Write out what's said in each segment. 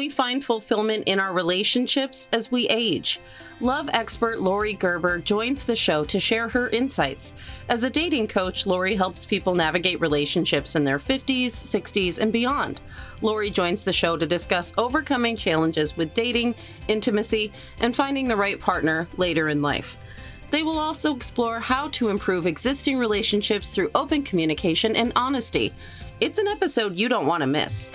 we find fulfillment in our relationships as we age? Love expert Laurie Gerber joins the show to share her insights. As a dating coach, Laurie helps people navigate relationships in their 50s, 60s, and beyond. Laurie joins the show to discuss overcoming challenges with dating, intimacy, and finding the right partner later in life. They will also explore how to improve existing relationships through open communication and honesty. It's an episode you don't want to miss.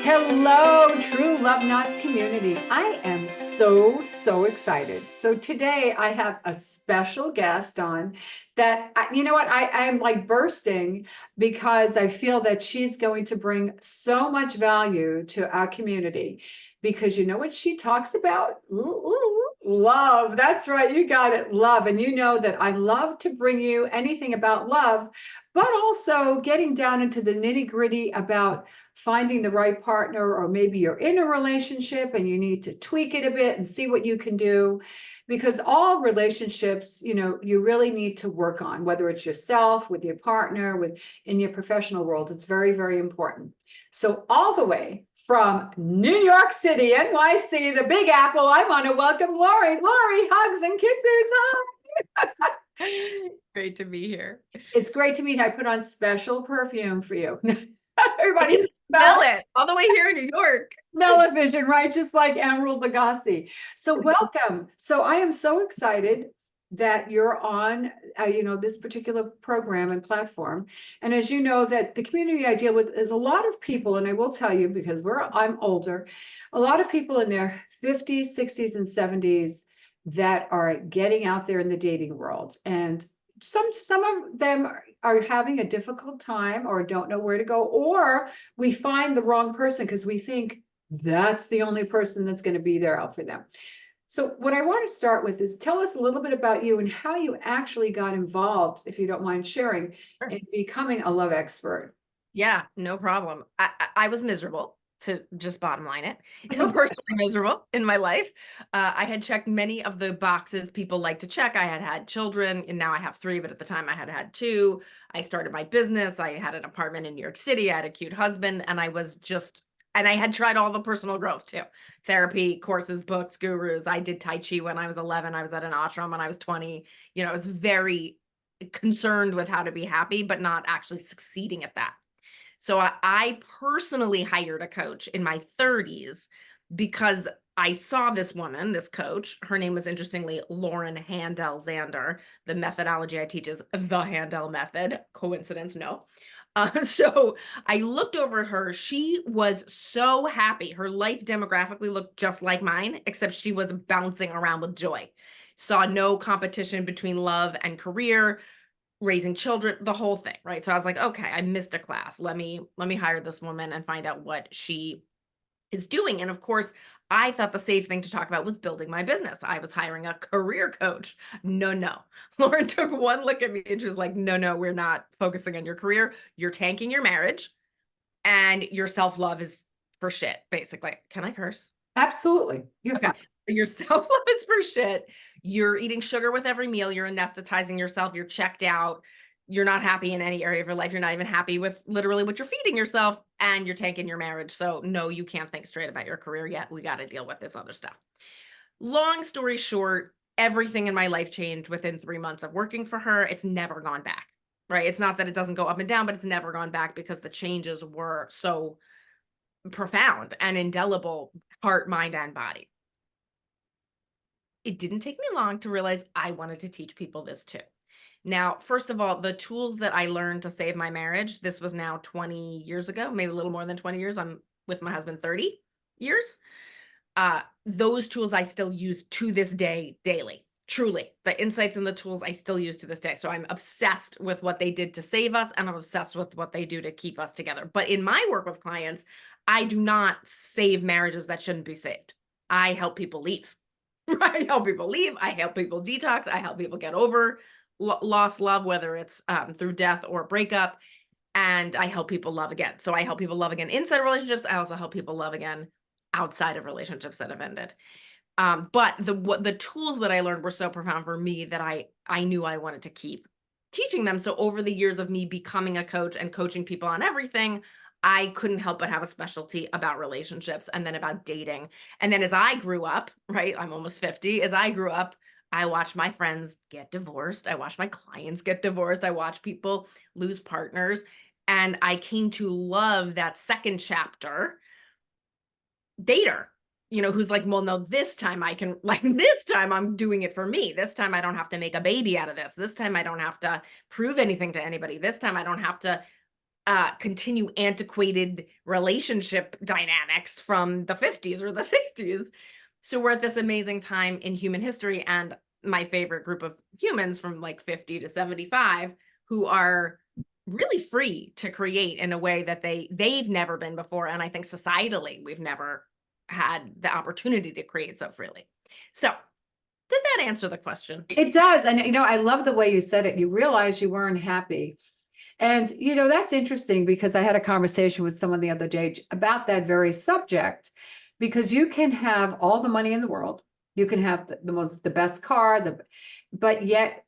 Hello, True Love Knots community. I am so excited. So today I have a special guest on that, you know what, I am like bursting because I feel that she's going to bring so much value to our community. Because you know what she talks about? Love. That's right. You got it. Love. And you know that I love to bring you anything about love, but also getting down into the nitty-gritty about finding the right partner, or maybe you're in a relationship and you need to tweak it a bit and see what you can do. Because all relationships, you know, you really need to work on, whether it's yourself, with your partner, with in your professional world. It's very important. So all the way from New York City, NYC, the Big Apple, I want to welcome Laurie. Laurie, hugs and kisses. Hi. Great to be here. It's great to meet you. I put on special perfume for you. Everybody smell it all the way here in New York. Smell-o-vision, right? Just like Emerald Lagasse. So welcome. So I am so excited that you're on, this particular program and platform. And as you know, that the community I deal with is a lot of people, and I will tell you, because I'm older, a lot of people in their 50s, 60s, and 70s that are getting out there in the dating world. And some of them are having a difficult time or don't know where to go, or we find the wrong person because we think that's the only person that's going to be there out for them. So what I want to start with is tell us a little bit about you and how you actually got involved, if you don't mind sharing, Sure. in becoming a love expert. Yeah, no problem. I was miserable, to just bottom line it. Personally miserable in my life. I had checked many of the boxes people like to check. I had had children, and now I have 3, but at the time I had had 2. I started my business. I had an apartment in New York City. I had a cute husband, and and I had tried all the personal growth too. Therapy, courses, books, gurus. I did Tai Chi when I was 11. I was at an ashram when I was 20. I was very concerned with how to be happy, but not actually succeeding at that. So I personally hired a coach in my 30s because I saw this woman, this coach. Her name was, interestingly, Lauren Handel-Zander. The methodology I teach is the Handel method. Coincidence? No. So I looked over at her. She was so happy. Her life demographically looked just like mine, except she was bouncing around with joy. Saw no competition between love and career, raising children, the whole thing, right? So I was like, okay, I missed a class. Let me hire this woman and find out what she is doing. And of course, I thought the safe thing to talk about was building my business. I was hiring a career coach. No. Lauren took one look at me and she was like, no, we're not focusing on your career. You're tanking your marriage, and your self-love is for shit, basically. Can I curse? Absolutely. You're okay. fine. Your self-love is for shit. You're eating sugar with every meal. You're anesthetizing yourself. You're checked out. You're not happy in any area of your life. You're not even happy with literally what you're feeding yourself, and you're tanking your marriage. So no, you can't think straight about your career yet. We got to deal with this other stuff. Long story short, everything in my life changed within 3 months of working for her. It's never gone back, right? It's not that it doesn't go up and down, but it's never gone back because the changes were so profound and indelible, heart, mind, and body. It didn't take me long to realize I wanted to teach people this too. Now, first of all, the tools that I learned to save my marriage, this was now 20 years ago, maybe a little more than 20 years. I'm with my husband 30 years. Those tools I still use to this day, daily. Truly, the insights and the tools I still use to this day. So I'm obsessed with what they did to save us, and I'm obsessed with what they do to keep us together. But in my work with clients, I do not save marriages that shouldn't be saved. I help people leave. I help people leave. I help people detox. I help people get over lost love, whether it's through death or breakup. And I help people love again. So I help people love again inside relationships. I also help people love again outside of relationships that have ended. But the tools that I learned were so profound for me that I knew I wanted to keep teaching them. So over the years of me becoming a coach and coaching people on everything, I couldn't help but have a specialty about relationships and then about dating. And then as I grew up, right, I'm almost 50, as I grew up, I watched my friends get divorced. I watched my clients get divorced. I watched people lose partners. And I came to love that second chapter dater, who's like, well, no, this time I can, like, this time I'm doing it for me. This time I don't have to make a baby out of this. This time I don't have to prove anything to anybody. This time I don't have to continue antiquated relationship dynamics from the 50s or the 60s. So we're at this amazing time in human history, and my favorite group of humans from like 50 to 75 who are really free to create in a way that they've never been before. And I think societally, we've never had the opportunity to create so freely. So did that answer the question? It does. And, I love the way you said it. You realize you weren't happy. And, that's interesting because I had a conversation with someone the other day about that very subject, because you can have all the money in the world. You can have the best car, but yet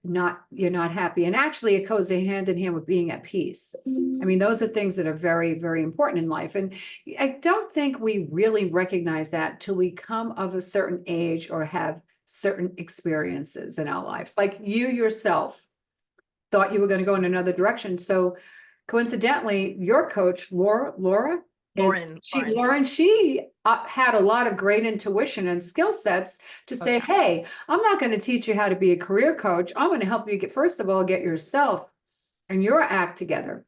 you're not happy. And actually it goes hand in hand with being at peace. I mean, those are things that are very, very important in life. And I don't think we really recognize that till we come of a certain age or have certain experiences in our lives. Like you yourself thought you were going to go in another direction. So coincidentally, your coach, Lauren, she had a lot of great intuition and skill sets to say, hey, I'm not going to teach you how to be a career coach. I'm going to help you first of all, get yourself and your act together.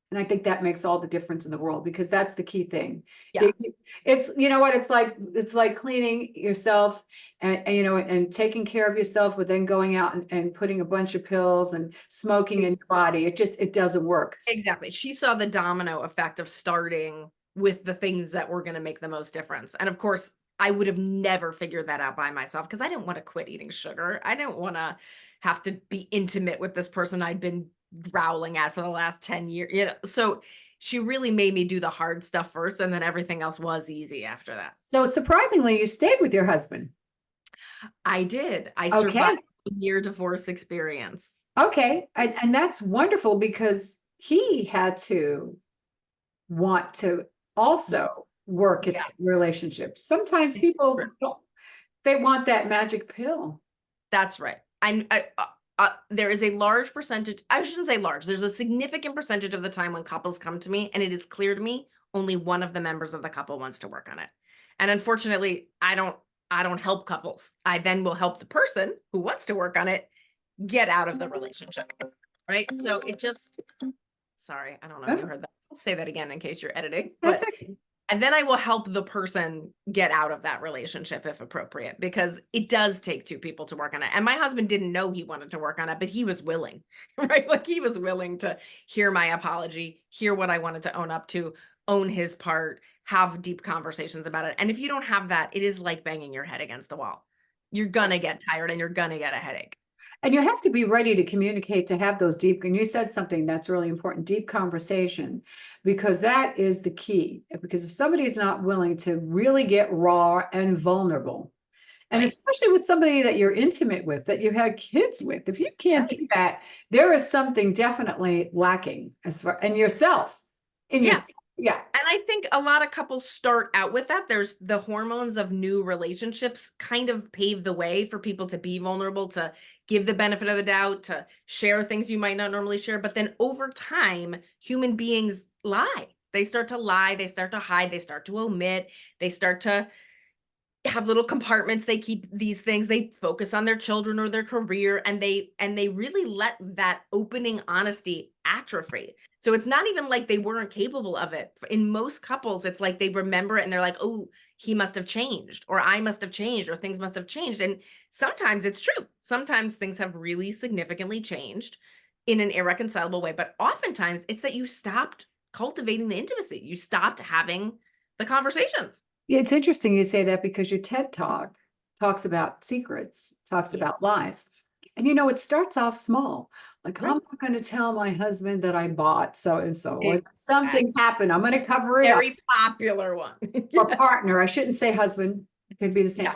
And I think that makes all the difference in the world, because that's the key thing. Yeah. It's, what it's like cleaning yourself and taking care of yourself, but then going out and putting a bunch of pills and smoking in your body. It doesn't work. Exactly. She saw the domino effect of starting with the things that were going to make the most difference. And of course, I would have never figured that out by myself, because I didn't want to quit eating sugar. I didn't want to have to be intimate with this person I'd been growling at for the last 10 years. So she really made me do the hard stuff first, and then everything else was easy after that. So surprisingly, you stayed with your husband. I did. I survived a year divorce experience. Okay. And that's wonderful, because he had to want to also work at relationships. Sometimes people they want that magic pill. That's right. There is a large percentage, I shouldn't say large, there's a significant percentage of the time when couples come to me and it is clear to me only one of the members of the couple wants to work on it. And unfortunately, I don't help couples. I then will help the person who wants to work on it get out of the relationship. Right? So sorry, I don't know if you heard that. I'll say that again in case you're editing. But and then I will help the person get out of that relationship if appropriate, because it does take two people to work on it. And my husband didn't know he wanted to work on it, but he was willing, right? Like he was willing to hear my apology, hear what I wanted to own up to, own his part, have deep conversations about it. And if you don't have that, it is like banging your head against the wall. You're going to get tired and you're going to get a headache. And you have to be ready to communicate, to have those deep, and you said something that's really important, deep conversation, because that is the key. Because if somebody's not willing to really get raw and vulnerable, and especially with somebody that you're intimate with, that you had kids with, if you can't do that, there is something definitely lacking in yourself. Yeah. And I think a lot of couples start out with that. There's the hormones of new relationships kind of pave the way for people to be vulnerable, to give the benefit of the doubt, to share things you might not normally share. But then over time, human beings lie. They start to lie. They start to hide. They start to omit. They start to have little compartments. They keep these things. They focus on their children or their career, and they really let that opening honesty atrophy. So it's not even like they weren't capable of it. In most couples, it's like they remember it and they're like, oh, he must have changed, or I must have changed, or things must have changed. And sometimes it's true. Sometimes things have really significantly changed in an irreconcilable way. But oftentimes it's that you stopped cultivating the intimacy. You stopped having the conversations. It's interesting you say that, because your TED Talk talks about secrets, talks about lies. And it starts off small. Like, I'm not going to tell my husband that I bought so-and-so, or something happened. I'm going to cover it up. Very popular one. Or partner. I shouldn't say husband. It could be the same.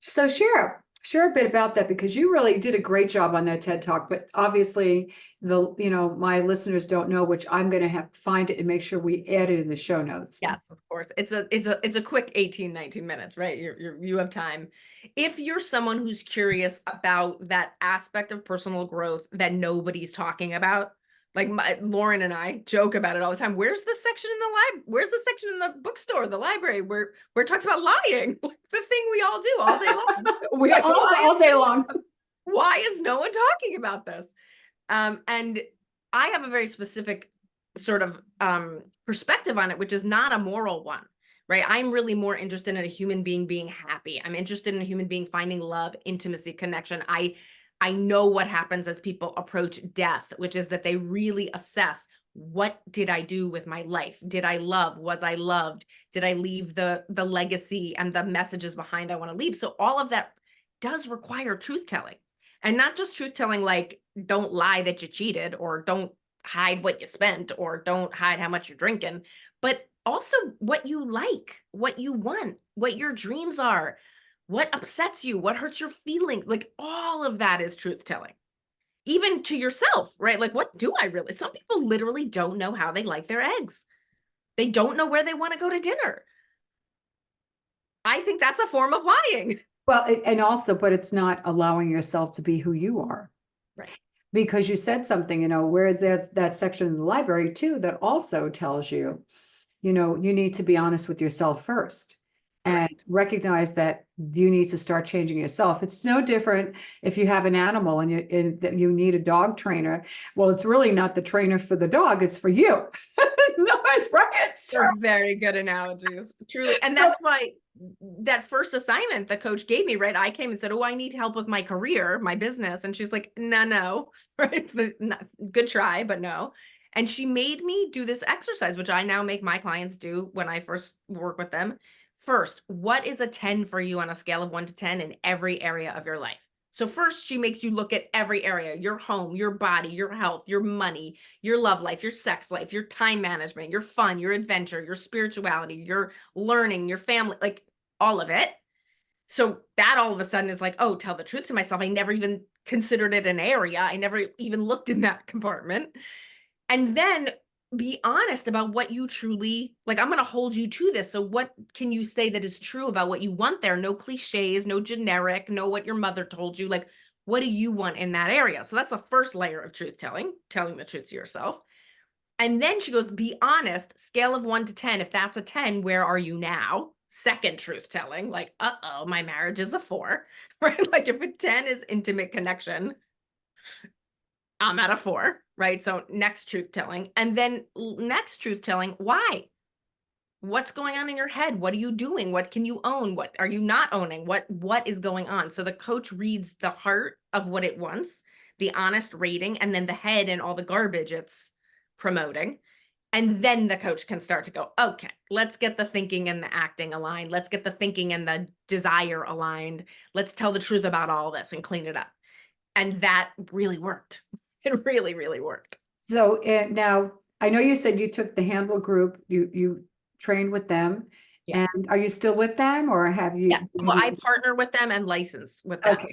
So share. share a bit about that, because you really did a great job on that TED Talk, but obviously my listeners don't know, which I'm going to have to find it and make sure we add it in the show notes. Yes, of course. It's a quick 18, 19 minutes, right? You have time. If you're someone who's curious about that aspect of personal growth that nobody's talking about, like Lauren and I joke about it all the time. Where's the section in the where's the section in the bookstore, the library, where it talks about lying? The thing we all do all day long. We all day long. Why is no one talking about this? And I have a very specific sort of perspective on it, which is not a moral one, right? I'm really more interested in a human being being happy. I'm interested in a human being finding love, intimacy, connection. I know what happens as people approach death, which is that they really assess, what did I do with my life? Did I love? Was I loved? Did I leave the legacy and the messages behind I want to leave? So all of that does require truth telling. And not just truth telling, like, don't lie that you cheated, or don't hide what you spent, or don't hide how much you're drinking, but also what you like, what you want, what your dreams are, what upsets you, what hurts your feelings. Like, all of that is truth telling, even to yourself, right? Like, what do I really? Some people literally don't know how they like their eggs. They don't know where they want to go to dinner. I think that's a form of lying. Well, and also, but it's not allowing yourself to be who you are. Right. Because you said something, whereas there's that section in the library too, that also tells you, you need to be honest with yourself first and recognize that you need to start changing yourself. It's no different if you have an animal and you need a dog trainer. Well, it's really not the trainer for the dog, it's for you. No, it's right. It's true. Very good analogies, truly. And that's why that first assignment the coach gave me, right? I came and said, oh, I need help with my career, my business. And she's like, no, right? Good try, but no. And she made me do this exercise, which I now make my clients do when I first work with them. First, what is a 10 for you on a scale of 1 to 10 in every area of your life? So first, she makes you look at every area: your home, your body, your health, your money, your love life, your sex life, your time management, your fun, your adventure, your spirituality, your learning, your family, like all of it. So that all of a sudden is like, oh, tell the truth to myself. I never even considered it an area. I never even looked in that compartment. And then be honest about what you truly like. I'm going to hold you to this. So what can you say that is true about what you want there? No cliches, no generic, no what your mother told you. Like, what do you want in that area? So that's the first layer of truth telling the truth to yourself. And then she goes, be honest, scale of 1 to 10. If that's a 10, where are you now? Second truth telling, like, my marriage is a 4, right? Like, if a 10 is intimate connection, I'm at a 4, right? So next truth telling. And then next truth telling, why? What's going on in your head? What are you doing? What can you own? What are you not owning? What is going on? So the coach reads the heart of what it wants, the honest rating, and then the head and all the garbage it's promoting. And then the coach can start to go, okay, let's get the thinking and the acting aligned. Let's get the thinking and the desire aligned. Let's tell the truth about all this and clean it up. And that really worked. It really, really worked. So now I know you said you took the Handle group, you trained with them. Yes. And are you still with them, or have you? Yeah. Well, I partner with them and license with them. Okay.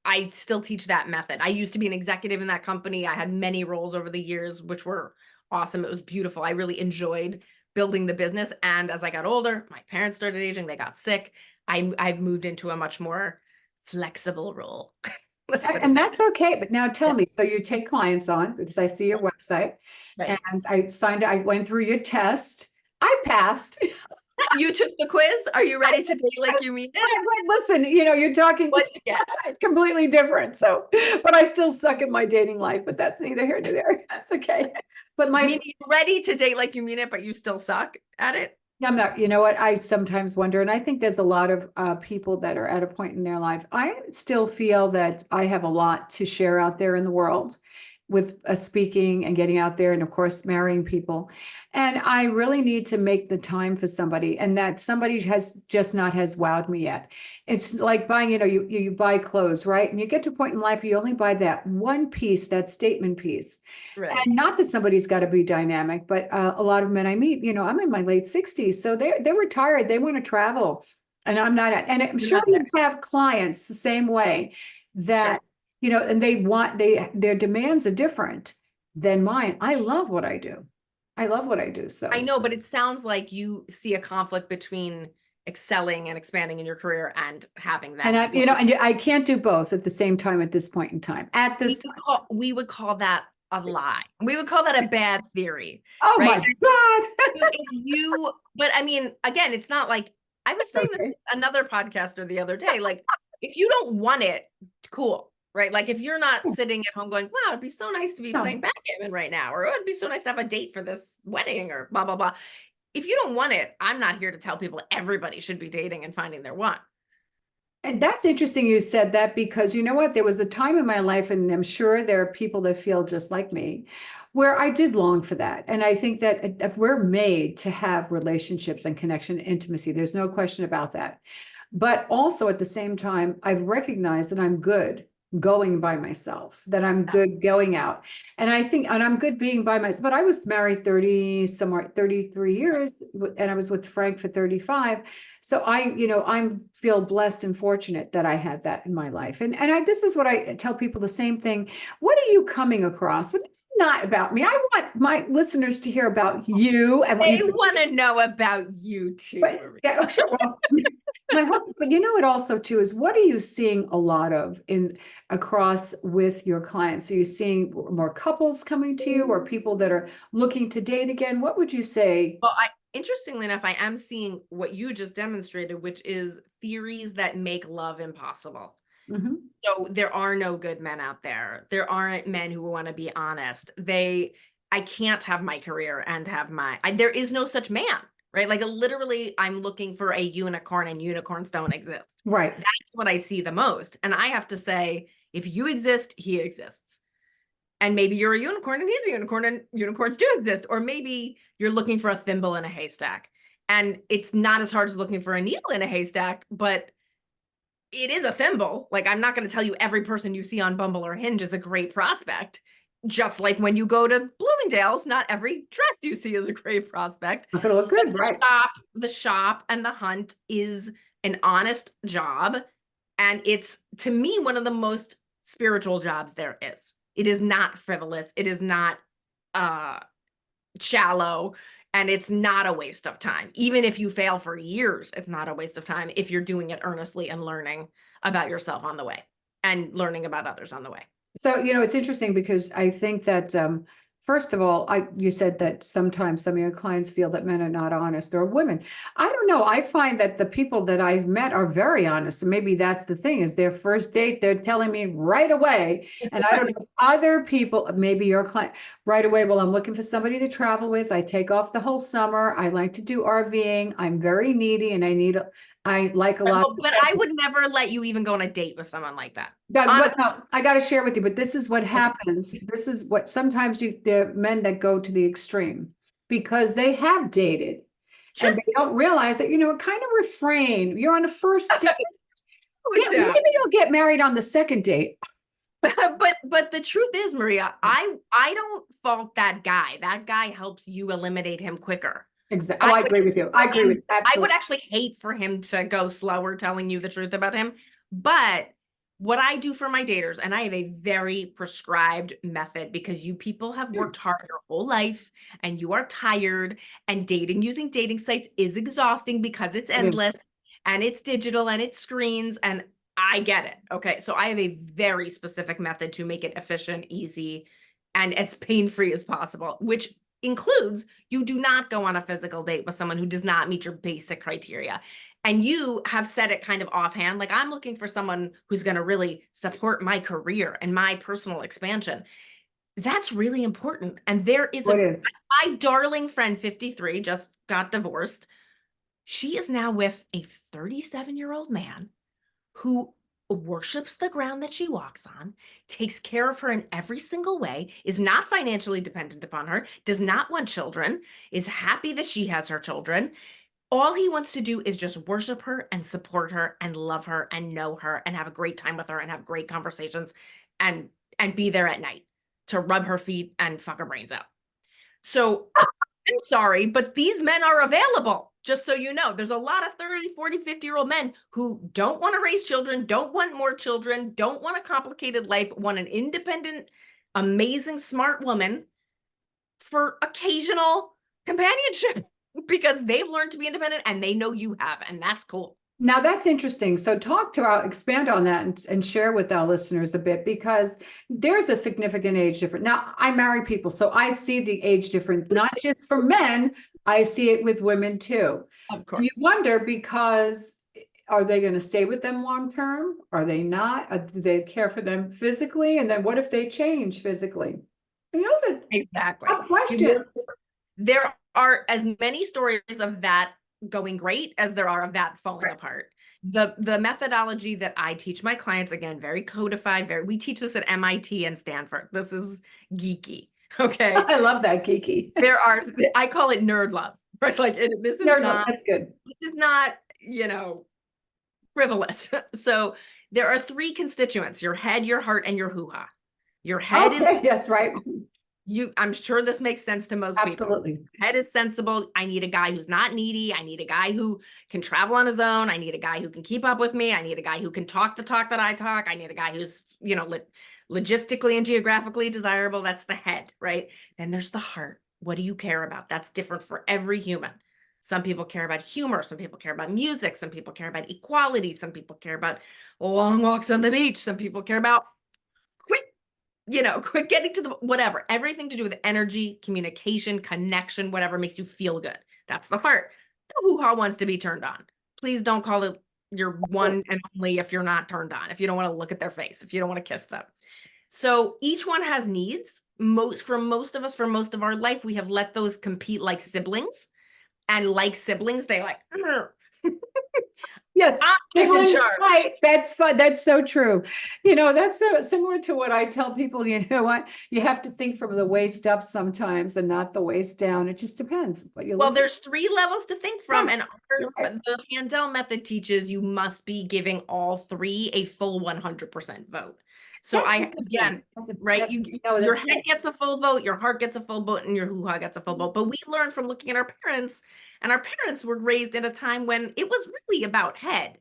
I still teach that method. I used to be an executive in that company. I had many roles over the years, which were awesome. It was beautiful. I really enjoyed building the business. And as I got older, my parents started aging, they got sick. I've moved into a much more flexible role. And that's okay. But now tell me, so you take clients on, because I see your website, and I went through your test. I passed. You took the quiz. Are you ready to date like you mean it? Listen, you're talking completely different. So, but I still suck at my dating life, but that's neither here nor there. That's okay. But you're ready to date like you mean it, but you still suck at it. I'm not, you know what, I sometimes wonder, and I think there's a lot of people that are at a point in their life. I still feel that I have a lot to share out there in the world with speaking and getting out there, and of course, marrying people. And I really need to make the time for somebody, and that somebody has wowed me yet. It's like buying, you buy clothes, right? And you get to a point in life, you only buy that one piece, that statement piece. Right. And not that somebody's got to be dynamic, but a lot of men I meet, I'm in my late 60s, so they're retired, they want to travel. And I'm not, and I'm You're sure not you there. have clients the same way Sure. that, and their demands are different than mine. I love what I do. I love what I do. I So, know, but it sounds like you see a conflict between excelling and expanding in your career and having and that work. and I can't do both at the same time at this point in time, at this time. We would call that a lie. We would call that a bad theory, Oh my right? God. If you, but I mean, again, it's not like I was saying this Okay. to another podcaster the other day. Like, if you don't want it, cool, right? Like, if you're not sitting at home going, "Wow, it'd be so nice to be No. playing backgammon right now," or "Oh, it'd be so nice to have a date for this wedding," or blah blah blah. If you don't want it, I'm not here to tell people everybody should be dating and finding their one. And that's interesting you said that, because you know what? There was a time in my life, and I'm sure there are people that feel just like me, where I did long for that. And I think that if we're made to have relationships and connection and intimacy, there's no question about that. But also at the same time, I've recognized that I'm good going by myself, that I'm good going out. And I think, and I'm good being by myself, but I was married 33 years, and I was with Frank for 35. So I'm feel blessed and fortunate that I had that in my life. And this is what I tell people, the same thing. What are you coming across? But it's not about me. I want my listeners to hear about you and what They you want to know about you too, but Maria. yeah, oh, sure. Well, my hope, but it also too is, what are you seeing a lot of in across with your clients? Are you seeing more couples coming to you, or people that are looking to date again? What would you say? Well, interestingly enough, I am seeing what you just demonstrated, which is theories that make love impossible. Mhm. So there are no good men out there. There aren't men who want to be honest. I can't have my career and have there is no such man, right? Like, literally, I'm looking for a unicorn, and unicorns don't exist. Right. That's what I see the most. And I have to say, if you exist, he exists. And maybe you're a unicorn and he's a unicorn, and unicorns do exist. Or maybe you're looking for a thimble in a haystack. And it's not as hard as looking for a needle in a haystack, but it is a thimble. Like, I'm not going to tell you every person you see on Bumble or Hinge is a great prospect. Just like when you go to Bloomingdale's, not every dress you see is a great prospect. Not gonna look But good, right? the shop and the hunt is an honest job. And it's, to me, one of the most spiritual jobs there is. It is not frivolous. It is not uh shallow, and it's not a waste of time. Even if you fail for years, it's not a waste of time if you're doing it earnestly and learning about yourself on the way and learning about others on the way. So, it's interesting, because I think that, first of all, you said that sometimes some of your clients feel that men are not honest, or women. I don't know. I find that the people that I've met are very honest. And maybe that's the thing, is their first date, they're telling me right away. And I don't know if other people, maybe your client, right away, well, I'm looking for somebody to travel with. I take off the whole summer. I like to do RVing. I'm very needy, and I like a lot. But I would never let you even go on a date with someone like that. But no, I got to share with you, but this is what happens. This is what sometimes the men that go to the extreme, because they have dated Sure. and they don't realize that, kind of refrain. You're on a first date. Yeah. Maybe you'll get married on the second date. But the truth is, Maria, I don't fault that guy. That guy helps you eliminate him quicker. Exactly. Oh, I agree with you. I agree with I would absolutely. actually hate for him to go slower telling you the truth about him. But what I do for my daters, and I have a very prescribed method, because you people have worked hard your whole life and you are tired, and dating using dating sites is exhausting because it's endless and it's digital and it's screens, and I get it. Okay. So I have a very specific method to make it efficient, easy, and as pain-free as possible, which includes you do not go on a physical date with someone who does not meet your basic criteria. And you have said it kind of offhand, like, I'm looking for someone who's going to really support my career and my personal expansion. That's really important. And there is What is? my darling friend, 53, just got divorced. She is now with a 37-year-old man who worships the ground that she walks on, takes care of her in every single way, is not financially dependent upon her, does not want children, is happy that she has her children. All he wants to do is just worship her and support her and love her and know her and have a great time with her and have great conversations and be there at night to rub her feet and fuck her brains out. So I'm sorry, but these men are available. Just so you know, there's a lot of 30, 40, 50-year-old men who don't want to raise children, don't want more children, don't want a complicated life, want an independent, amazing, smart woman for occasional companionship because they've learned to be independent and they know you have, and that's cool. Now that's interesting. So expand on that and share with our listeners a bit, because there's a significant age difference. Now I marry people, so I see the age difference, not just for men, I see it with women too. Of And you course. wonder, because are they going to stay with them long term? Are they not? Do they care for them physically? And then what if they change physically? And those are Exactly. tough questions. There are as many stories of that going great as there are of that falling apart. The methodology that I teach my clients, again, very codified, we teach this at MIT and Stanford. This is geeky. Okay. I love that, geeky. I call it nerd love, right? Like this is Nerd not, love, that's good. this is not, frivolous. So there are three constituents: your head, your heart, and your hoo-ha. Your head is Yes, right. I'm sure this makes sense to most people. Absolutely. Head is sensible. I need a guy who's not needy. I need a guy who can travel on his own. I need a guy who can keep up with me. I need a guy who can talk the talk that I talk. I need a guy who's, logistically and geographically desirable. That's the head, right? Then there's the heart. What do you care about? That's different for every human. Some people care about humor. Some people care about music. Some people care about equality. Some people care about long walks on the beach. Some people care about quick getting to the whatever, everything to do with energy, communication, connection, whatever makes you feel good. That's the heart. The hoo-ha wants to be turned on. Please don't call it your one and only if you're not turned on, if you don't want to look at their face, if you don't want to kiss them. So each one has needs. For most of us, for most of our life, we have let those compete like siblings. And like siblings, they like, yes, siblings, right. That's fun. That's so true. That's similar to what I tell people. You know what? You have to think from the waist up sometimes and not the waist down. It just depends. There's 3 levels to think from, and right. the Handel method teaches you must be giving all 3 a full 100% vote. So right, your head gets a full vote, your heart gets a full vote, and your hoo-ha gets a full vote. But we learned from looking at our parents, and our parents were raised in a time when it was really about head,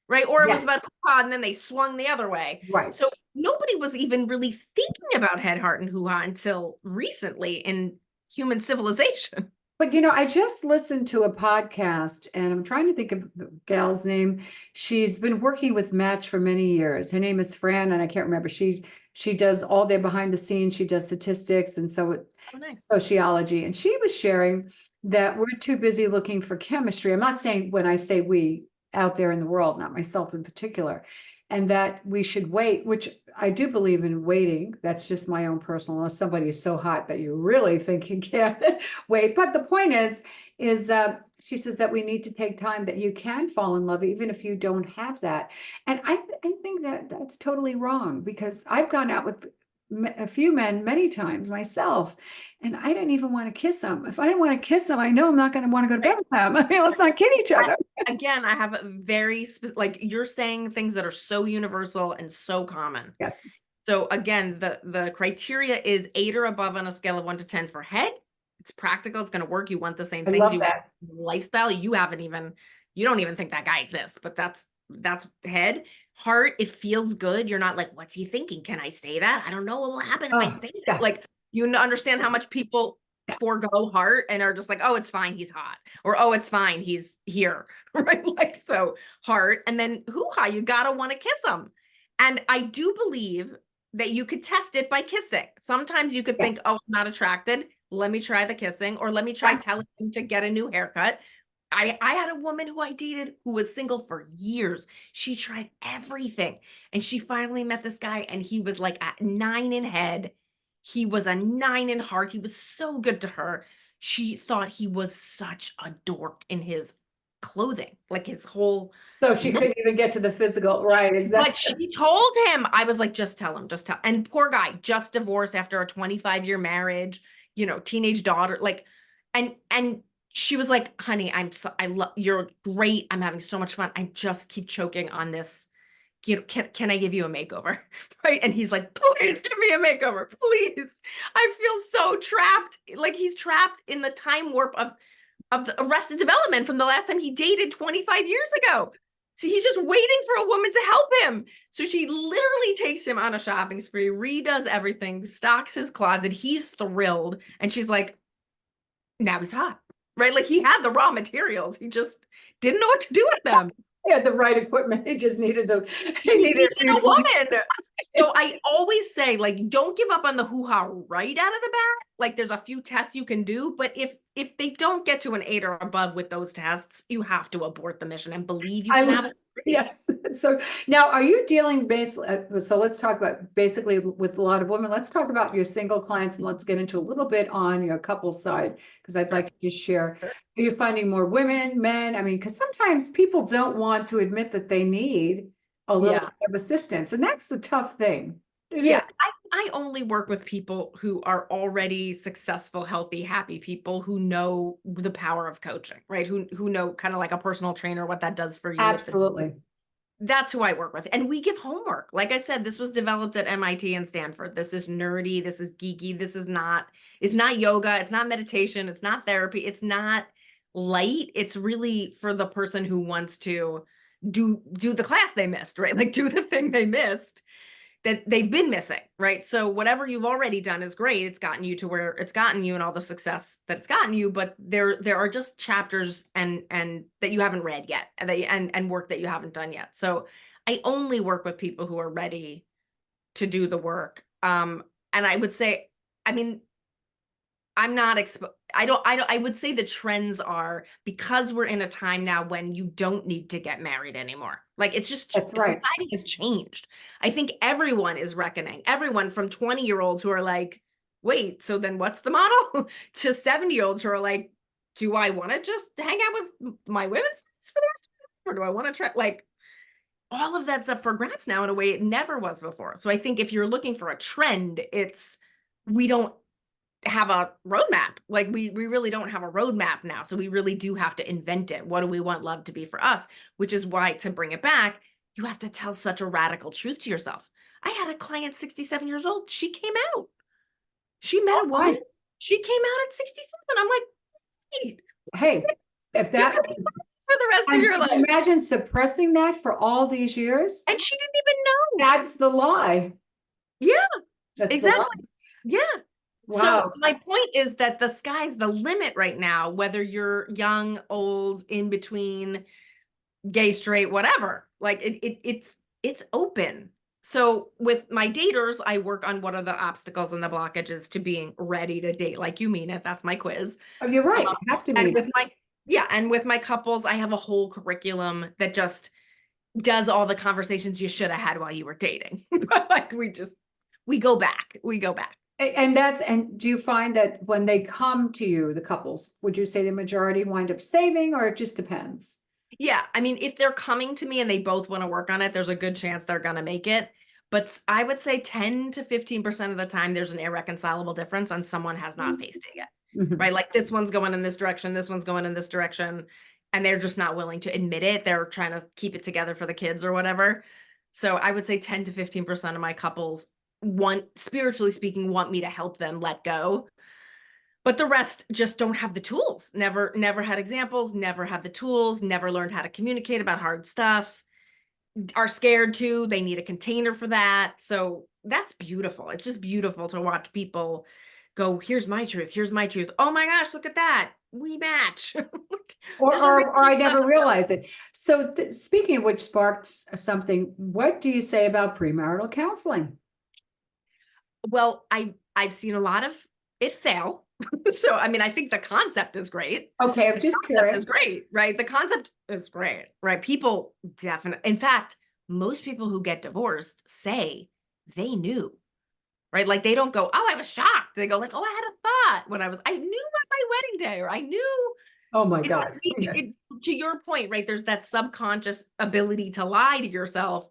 right? Or it was about hoo-ha, and then they swung the other way. Right. So nobody was even really thinking about head, heart, and hoo-ha until recently in human civilization. But I just listened to a podcast, and I'm trying to think of the gal's name. She's been working with Match for many years. Her name is Fran, and I can't remember. She does all their behind the scenes. She does statistics and sociology. And she was sharing that we're too busy looking for chemistry. I'm not saying, when I say we, out there in the world, not myself in particular, and that we should wait, which I do believe in waiting. That's just my own personal, unless somebody is so hot that you really think you can't wait. But the point is she says that we need to take time, that you can fall in love even if you don't have that. And I think that that's totally wrong, because I've gone out with a few men many times myself, and I didn't even want to kiss them. If I didn't want to kiss them, I know I'm not going to want to go to bed with them. I mean, let's not kid each other. Again, I have a very like you're saying things that are so universal and so common. Yes. So again, the criteria is 8 or above on a scale of 1 to 10 for head. It's practical. It's going to work. You want the same things. I love that. Lifestyle. You don't even think that guy exists, but that's head. Heart, it feels good. You're not like, what's he thinking? Can I say that? I don't know what will happen if I say that. Like, you understand how much people forego heart and are just like, oh, it's fine, he's hot, or oh, it's fine, he's here, right? Like, so heart, and then hoo-ha, you gotta want to kiss him. And I do believe that you could test it by kissing. Sometimes you could think, oh, I'm not attracted, let me try the kissing, or let me try telling him to get a new haircut. I had a woman who I dated who was single for years. She tried everything, and she finally met this guy, and he was like at 9 in head. He was a 9 in heart. He was so good to her. She thought he was such a dork in his clothing, like his whole. So she couldn't even get to the physical, right? Exactly. But she told him, I was like, just tell him, just tell. And poor guy, just divorced after a 25-year marriage, teenage daughter, like, and she was like, honey, I love, you're great. I'm having so much fun. I just keep choking on this. Can I give you a makeover? Right. And he's like, please give me a makeover, please. I feel so trapped. Like he's trapped in the time warp of of the Arrested Development from the last time he dated 25 years ago. So he's just waiting for a woman to help him. So she literally takes him on a shopping spree, redoes everything, stocks his closet. He's thrilled. And she's like, now he's hot, right? Like he had the raw materials. He just didn't know what to do with them. He had the right equipment. He just needed to, He needed a woman. So I always say, like, don't give up on the hoo-ha right out of the bat. Like there's a few tests you can do, but if they don't get to an 8 or above with those tests, you have to abort the mission and believe you can have it. Yes. So now are you dealing basically, so let's talk about basically with a lot of women, let's talk about your single clients and let's get into a little bit on your couple side, because I'd like to just share. Are you finding more women, men? I mean, because sometimes people don't want to admit that they need a little bit of assistance, and that's the tough thing. Yeah, I only work with people who are already successful, healthy, happy people who know the power of coaching, right? Who know kind of like a personal trainer, what that does for you. Absolutely. That's who I work with. And we give homework. Like I said, this was developed at MIT and Stanford. This is nerdy. This is geeky. This is not, it's not yoga. It's not meditation. It's not therapy. It's not light. It's really for the person who wants to do the class they missed, right? Like do the thing they missed that they've been missing, right? So whatever you've already done is great. It's gotten you to where it's gotten you and all the success that it's gotten you, but there are just chapters and that you haven't read yet and work that you haven't done yet. So I only work with people who are ready to do the work. And I would say, I mean, I'm not I would say the trends are, because we're in a time now when you don't need to get married anymore. Like it's just, That's right. society has changed. I think everyone is reckoning, everyone from 20-year-olds who are like, wait, so then what's the model? To 70-year-olds who are like, do I want to just hang out with my women friends for the rest of the life? Or do I want to try, like, all of that's up for grabs now in a way it never was before. So I think if you're looking for a trend, it's, we don't have a roadmap. Like we really don't have a roadmap now. So we really do have to invent it. What do we want love to be for us? Which is why, to bring it back, you have to tell such a radical truth to yourself. I had a client 67 years old. She came out. She met a woman. Right. She came out at 67. I'm like, Hey, if that for the rest of and your life. imagine suppressing that for all these years. And she didn't even know. That's the lie. Yeah, That's exactly. the lie. Yeah. Wow. So my point is that the sky's the limit right now, whether you're young, old, in between, gay, straight, whatever. Like it's open. So with my daters, I work on what are the obstacles and the blockages to being ready to date. Like you mean it. That's my quiz. Oh, you're right. You have to And be. and with my couples, I have a whole curriculum that just does all the conversations you should have had while you were dating. Like we go back. And do you find that when they come to you, the couples, would you say the majority wind up saving, or it just depends? Yeah. I mean, if they're coming to me and they both want to work on it, there's a good chance they're going to make it. But I would say 10 to 15% of the time, there's an irreconcilable difference and someone has not faced it yet, right? Like this one's going in this direction, this one's going in this direction, and they're just not willing to admit it. They're trying to keep it together for the kids or whatever. So I would say 10 to 15% of my couples spiritually speaking, want me to help them let go. But the rest just don't have the tools. Never had examples, never had the tools, never learned how to communicate about hard stuff, are scared to, they need a container for that. So that's beautiful. It's just beautiful to watch people go, here's my truth. Here's my truth. Oh my gosh, look at that. We match. Or I never realized it. So speaking of which sparked something, what do you say about premarital counseling? Well, I've seen a lot of it fail. So, I mean, I think the concept is great. Okay, I'm just curious. It's great, right? The concept is great, right? People definitely, in fact, most people who get divorced say they knew, right? Like they don't go, oh, I was shocked. They go like, oh, I had a thought when I knew on my wedding day, or I knew. Oh my God. To your point, right? There's that subconscious ability to lie to yourself.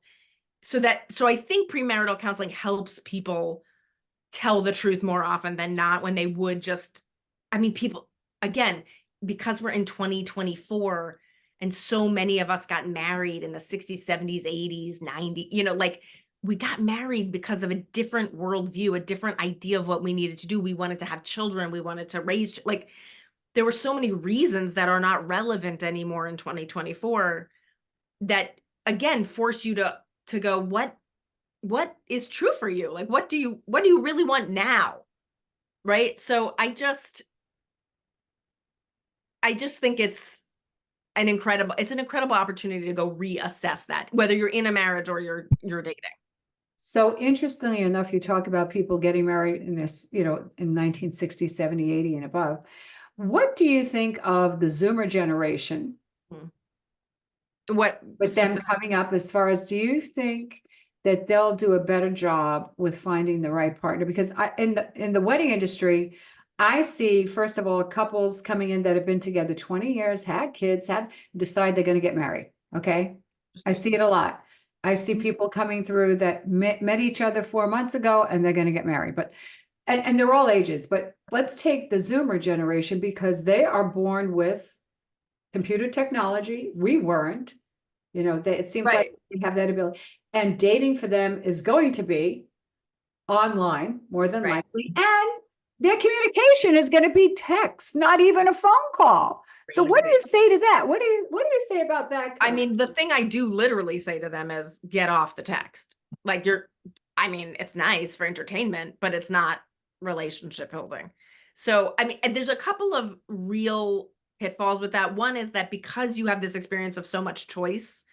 So I think premarital counseling helps people tell the truth more often than not, when they would just, I mean, people, again, because we're in 2024 and so many of us got married in the 60s, 70s, 80s, 90s, like we got married because of a different worldview, a different idea of what we needed to do. We wanted to have children. We wanted to raise, like there were so many reasons that are not relevant anymore in 2024 that again force you to go, what is true for you? Like what do you really want now? Right? So I just think it's an incredible opportunity to go reassess that, whether you're in a marriage or you're dating. So interestingly enough, you talk about people getting married in this, in 1960, 70, 80 and above. What do you think of the Zoomer generation? What With them coming up, as far as, do you think that they'll do a better job with finding the right partner? Because in the wedding industry, I see, first of all, couples coming in that have been together 20 years, had kids, decide they're going to get married. Okay. I see it a lot. I see people coming through that met each other 4 months ago and they're going to get married, and they're all ages. But let's take the Zoomer generation, because they are born with computer technology. We weren't. It seems Right. like they have that ability. And dating for them is going to be online more than Right. likely. And their communication is going to be text, not even a phone call. So what do you say to that? What do you say about that? I mean, the thing I do literally say to them is get off the text. Like it's nice for entertainment, but it's not relationship building. So, I mean, and there's a couple of real pitfalls with that. One is that because you have this experience of so much choice,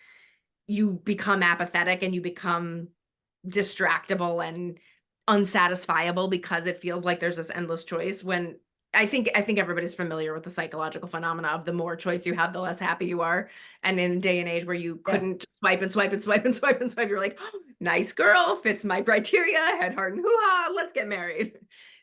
you become apathetic and you become distractible and unsatisfiable because it feels like there's this endless choice. When I think everybody's familiar with the psychological phenomena of the more choice you have, the less happy you are. And in a day and age where you couldn't swipe and swipe and swipe and swipe and swipe, you're like, oh, nice girl, fits my criteria, head, heart, and hoo-ha, let's get married.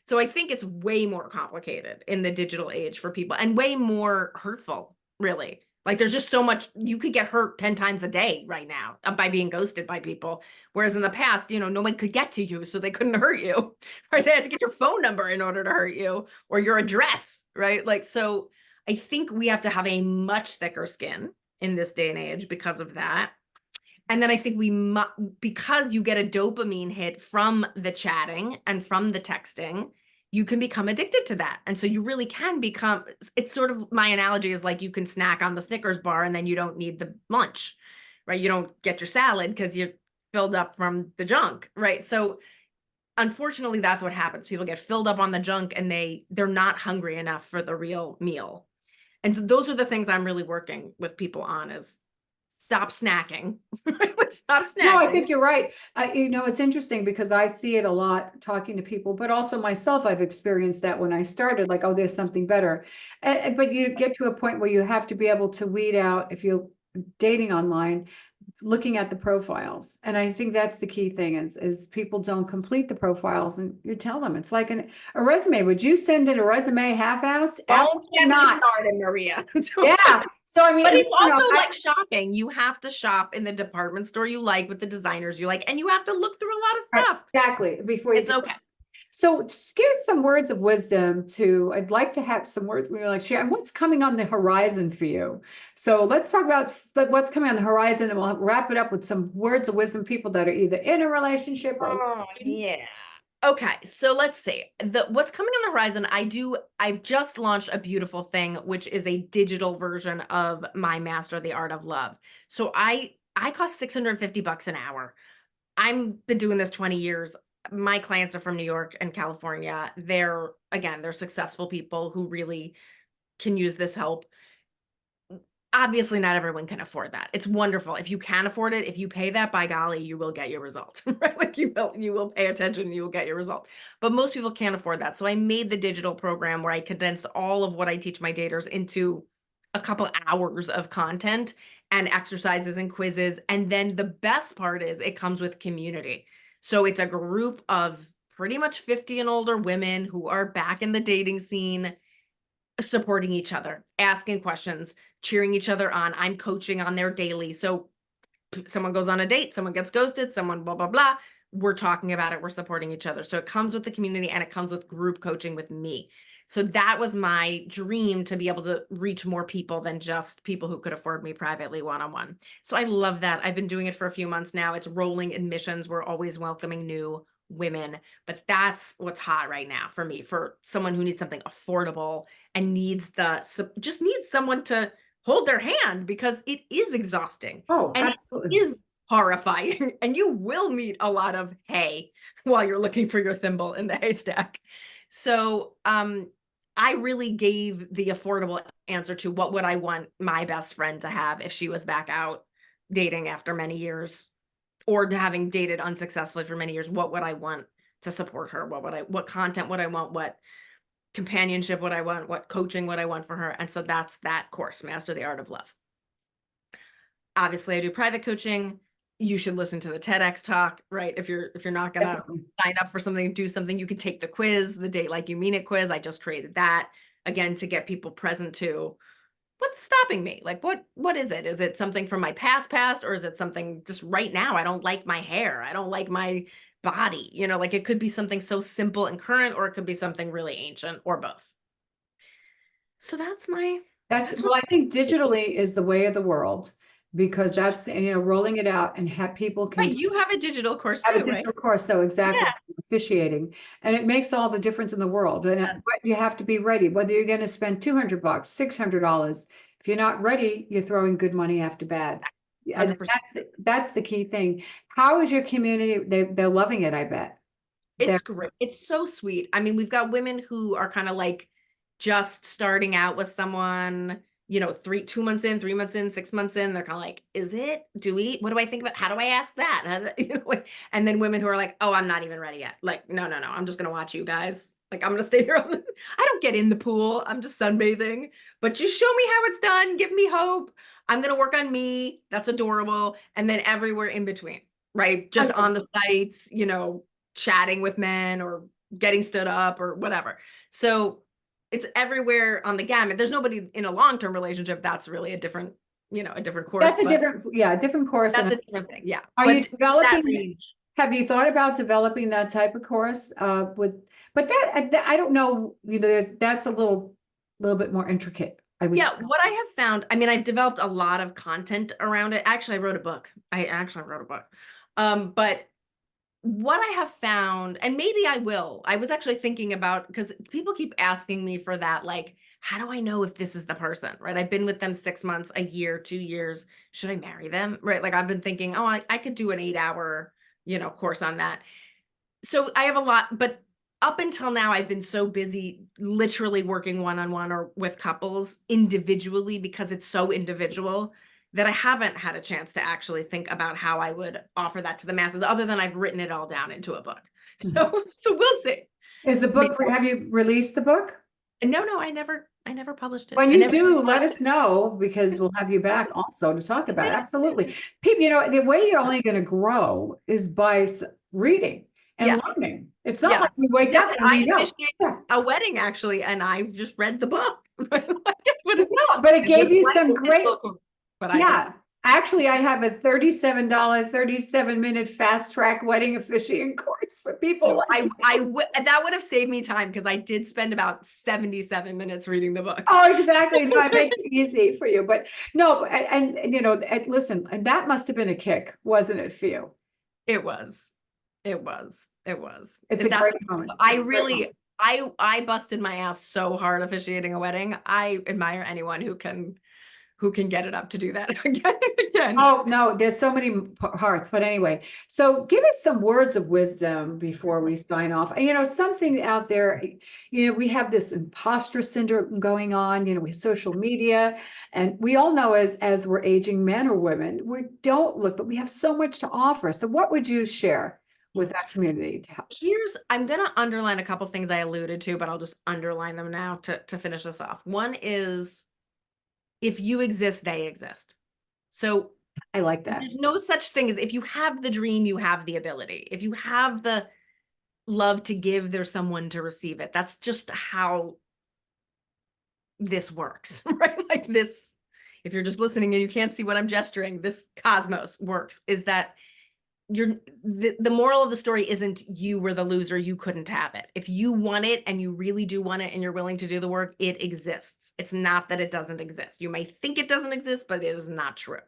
So I think it's way more complicated in the digital age for people, and way more hurtful, really. Like there's just so much, you could get hurt 10 times a day right now by being ghosted by people. Whereas in the past, no one could get to you, so they couldn't hurt you, right? They had to get your phone number in order to hurt you, or your address, right? Like, so I think we have to have a much thicker skin in this day and age because of that. And then I think because you get a dopamine hit from the chatting and from the texting, you can become addicted to that. And so you really can become, it's sort of, my analogy is like you can snack on the Snickers bar and then you don't need the lunch, right? You don't get your salad because you're filled up from the junk, right? So unfortunately, that's what happens. People get filled up on the junk and they're not hungry enough for the real meal. And those are the things I'm really working with people on, is stop snacking. Stop snacking. No, I think you're right. It's interesting because I see it a lot talking to people, but also myself, I've experienced that when I started, like, oh, there's something better. But you get to a point where you have to be able to weed out, if you're dating online, looking at the profiles. And I think that's the key thing is people don't complete the profiles, and you tell them it's like a resume. Would you send in a resume half-assed? Don't get me Not. started, Maria. Yeah. So I mean, but it's also like shopping. You have to shop in the department store you like, with the designers you like, and you have to look through a lot of stuff. Exactly. Before you it's okay. So just give some words of wisdom I'd like to have some words we like share, and what's coming on the horizon for you. So let's talk about what's coming on the horizon, and we'll wrap it up with some words of wisdom, people that are either in a relationship or. Oh, yeah. Okay, so let's see. What's coming on the horizon, I've just launched a beautiful thing, which is a digital version of my Master the Art of Love. So I cost $650 an hour. I've been doing this 20 years. My clients are from New York and California. They're successful people who really can use this help. Obviously, not everyone can afford that. It's wonderful. If you can afford it, if you pay that, by golly, you will get your result, right? Like you will pay attention and you will get your result. But most people can't afford that. So I made the digital program where I condensed all of what I teach my daters into a couple hours of content and exercises and quizzes. And then the best part is it comes with community. So it's a group of pretty much 50 and older women who are back in the dating scene, supporting each other, asking questions, cheering each other on. I'm coaching on their daily. So someone goes on a date, someone gets ghosted, someone blah, blah, blah. We're talking about it. We're supporting each other. So it comes with the community and it comes with group coaching with me. So that was my dream, to be able to reach more people than just people who could afford me privately one-on-one. So I love that. I've been doing it for a few months now. It's rolling admissions. We're always welcoming new women, but that's what's hot right now for me, for someone who needs something affordable and just needs someone to hold their hand, because it is exhausting Oh, and it absolutely. is horrifying, and you will meet a lot of hay while you're looking for your thimble in the haystack. So, I really gave the affordable answer to what would I want my best friend to have if she was back out dating after many years, or having dated unsuccessfully for many years. What would I want to support her? What content would I want? What companionship would I want? What coaching would I want for her? And so that's that course, Master the Art of Love. Obviously, I do private coaching. You should listen to the TEDx talk, right? If you're not gonna Definitely. sign up for something, do something, you can take the quiz, the Date Like You Mean It quiz. I just created that again to get people present to what's stopping me. Like, what is it? Is it something from my past, or is it something just right now? I don't like my hair. I don't like my body. Like, it could be something so simple and current, or it could be something really ancient, or both. So that's what Well, I think digitally is the way of the world, because that's, rolling it out and have people can right. You have a digital course have a too, right? digital course. So exactly, Yeah. officiating, and it makes all the difference in the world. And Yes. but you have to be ready, whether you're going to spend $200, $600. If you're not ready, you're throwing good money after bad. And 100%. that's the key thing. How is your community? They're loving it, I bet. They're It's great. It's so sweet. I mean, we've got women who are kind of like just starting out with someone, 2 months in, 3 months in, 6 months in. They're kind of like, what do I think about? How do I ask that? And then women who are like, oh, I'm not even ready yet. Like, no, no, no. I'm just going to watch you guys. Like, I'm going to stay here. I don't get in the pool. I'm just sunbathing, but just show me how it's done. Give me hope. I'm going to work on me. That's adorable. And then everywhere in between, right? Just on the sites, chatting with men, or getting stood up, or whatever. So it's everywhere on the gamut. There's nobody in a long-term relationship. That's really a different course, that's a but different course. that's And a different thing. Yeah. are you But that developing? range. Have you thought about developing that type of course? But I don't know. That's a little bit more intricate, I would Yeah, say. what I have found, I mean, I've developed a lot of content around it. Actually, I wrote a book. But what I have found, and maybe I was actually thinking about, because people keep asking me for that, like, how do I know if this is the person, right? I've been with them 6 months, a year, 2 years. Should I marry them? Right. Like, I've been thinking, oh, I could do an 8 hour, course on that. So I have a lot, but up until now, I've been so busy literally working one-on-one or with couples individually, because it's so individual, that I haven't had a chance to actually think about how I would offer that to the masses, other than I've written it all down into a book. Mhm. So we'll see. Is the book, have you released the book? No, I never published it. When I you never. do, let us know, because we'll have you back also to talk about it. Absolutely. People, the way you're only going to grow is by reading and Yeah, learning. It's not yeah, like you wake up exactly. and I we know. officiated Yeah. a wedding, actually, and I just read the book. Like, No, but it it was gave you like some a great, digital course, but I just yeah. Actually, I have a $37, 37-minute fast track wedding officiating course for people So like, that would have saved me time, because I did spend about 77 minutes reading the book. oh, exactly. No, I make it easy for you. But no, listen, and that must have been a kick, wasn't it for you? It was. It was. It was. It's a That's great moment. I Great moment. really I busted my ass so hard officiating a wedding. I admire anyone who can get it up to do that again and again. Oh, no, there's so many parts. But anyway, so give us some words of wisdom before we sign off. Something out there, we have this imposter syndrome going on, with social media, and we all know as we're aging, men or women, we don't look, but we have so much to offer. So what would you share with that community to help? I'm gonna underline a couple things I alluded to, but I'll just underline them now to finish this off. One is, if you exist, they exist. So I like that. there's no such thing as, if you have the dream, you have the ability. If you have the love to give, there's someone to receive it. That's just how this works, right? Like this, if you're just listening and you can't see what I'm gesturing, this cosmos works, is that the moral of the story isn't you were the loser, you couldn't have it. If you want it, and you really do want it, and you're willing to do the work, it exists. It's not that it doesn't exist. You may think it doesn't exist, but it is not true.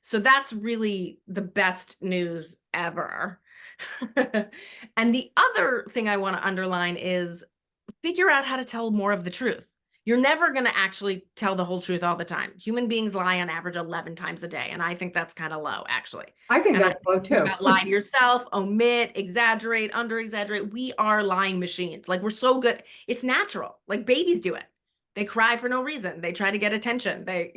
So that's really the best news ever. And the other thing I want to underline is figure out how to tell more of the truth. You're never going to actually tell the whole truth all the time. Human beings lie on average 11 times a day. And I think that's kind of low, actually. I think And that's low too. about lie to yourself, omit, exaggerate, under exaggerate. We are lying machines. Like, we're so good. It's natural. Like, babies do it. They cry for no reason. They try to get attention. They,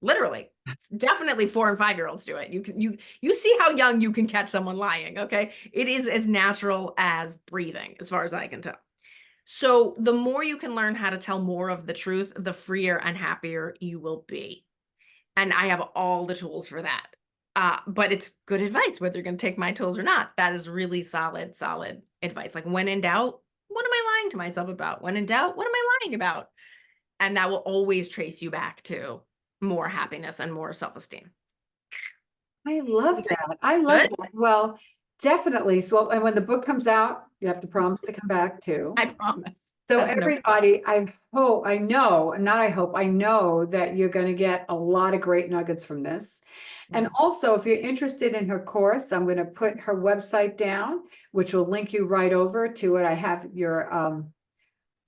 literally, definitely 4 and 5-year-olds do it. You see how young you can catch someone lying. Okay. It is as natural as breathing, as far as I can tell. So the more you can learn how to tell more of the truth, the freer and happier you will be. And I have all the tools for that. But it's good advice, whether you're going to take my tools or not. That is really solid advice. Like, when in doubt, what am I lying to myself about? When in doubt, what am I lying about? And that will always trace you back to more happiness and more self-esteem. I love that. I love that. Well, definitely. So, and when the book comes out, you have to promise to come back too. I promise. So That's everybody, I know that you're going to get a lot of great nuggets from this. And also, if you're interested in her course, I'm going to put her website down, which will link you right over to it. I have your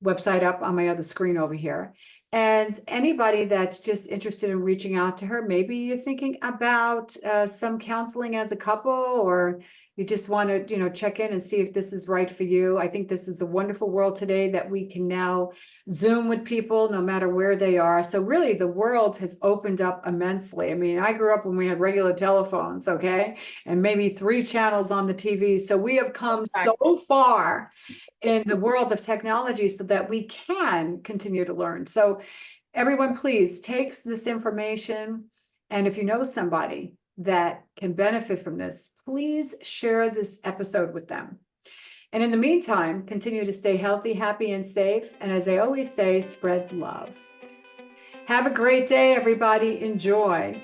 website up on my other screen over here. And anybody that's just interested in reaching out to her, maybe you're thinking about some counseling as a couple, or you just want to, check in and see if this is right for you. I think this is a wonderful world today that we can now Zoom with people no matter where they are. So really the world has opened up immensely. I mean, I grew up when we had regular telephones, okay? And maybe 3 channels on the TV. So we have come so far in the world of technology so that we can continue to learn. So everyone, please take this information. And if you know somebody that can benefit from this, please share this episode with them. And in the meantime, continue to stay healthy, happy, and safe. And as I always say, spread love. Have a great day, everybody. Enjoy.